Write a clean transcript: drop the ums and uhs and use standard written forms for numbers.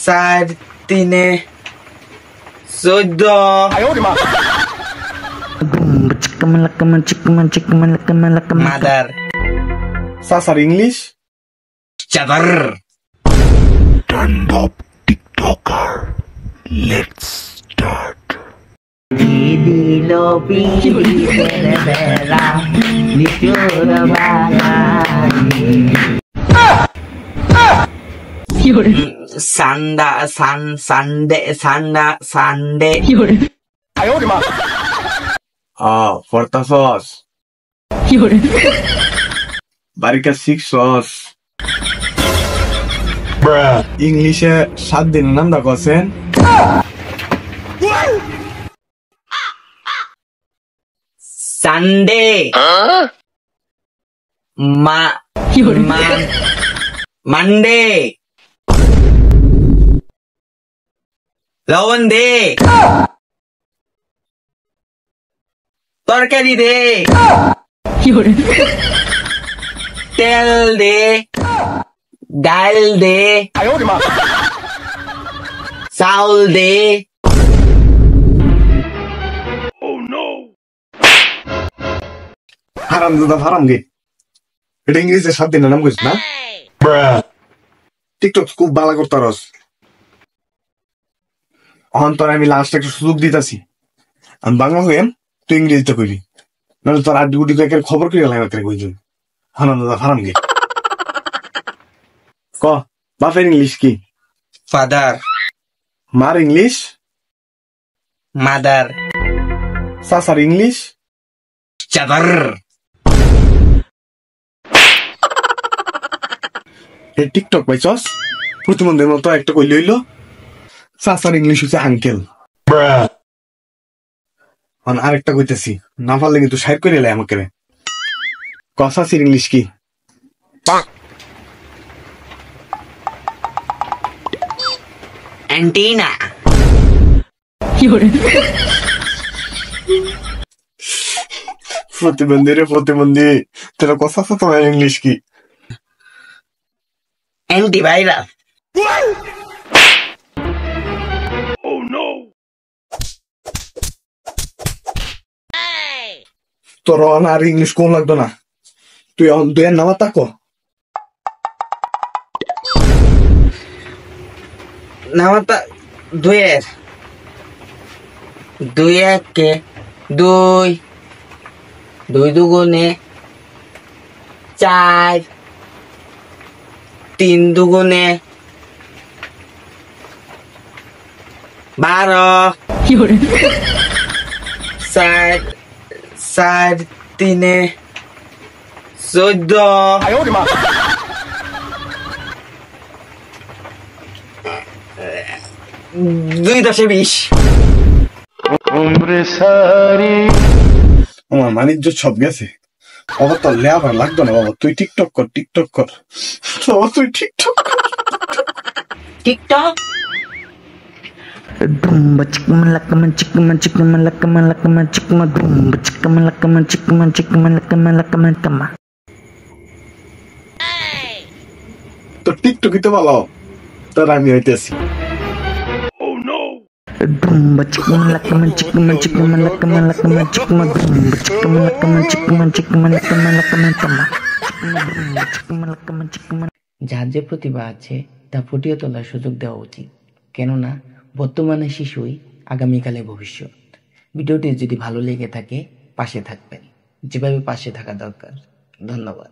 চার তিনে 14 mother সাসার English চাদর Stand up, TikToker. Let's start. দিল পিছের বেলা নিচুর বাগানে সানডে ফর্তা সস বারিকা 6 সস ইংলিশে 7 দিন নামটা কছেন সানডে মানডে লবণ দে তরকারি দে তেল দে ডাল দে চাউল দে হারাম দাদা হারাম গে এটা ইংলিশে 7 দিন নাম কইছ না টিকটক খুব ভালো করতারস অন্তর আমি লাস্ট একটা সুযোগ দিতাছি আমি বাংলা হইম তুই ইংরেজিতে কইবি নাহলে তোর আড্ডি গুডি কয়েকের খবর করে গেলাম একটা কইজন হারাম দাদা হারাম গে ক বাপের ইংলিশ কি ফাদার মার ইংলিশ মাদার সাসার ইংলিশ চাদর এই টিকটক পাইছস প্রতিমন্দের মতো একটা কইলে হইলো সাসার ইংলিশ হচ্ছে আঙ্কেল আরেকটা কইতেছি না পারলে কিন্তু সাইড করে এলাই আমাকে কসাসির ইংলিশ কি অ্যান্টিনা প্রতিবন্ধী তোরা কসাস তোমার ইংলিশ কি অ্যান্টিভাইরাস তোর আর ইংলিশ কোন লাগতো না তুই দুয়ের নামা তাকো নামাতা দুয়ের দুই একে দুই দুই দুগুণে 4 3 দুগুণে 12 4 তিনে 14 2 10 20 আমার বাণিজ্য সব গেছে বাবা তোর লেবার লাগতো না বাবা তুই টিকটক কর বাবা তুই টিকটক টিকটক তোর টিকটকই তো ভালো তোর আমি হইতেছি যার যে প্রতিভা আছে তা ফুটিয়ে তোলার সুযোগ দেওয়া উচিত, কেননা বর্তমানে শিশুই আগামীকালে ভবিষ্যৎ। ভিডিওটি যদি ভালো লেগে থাকে পাশে থাকবেন, যেভাবে পাশে থাকা দরকার। ধন্যবাদ।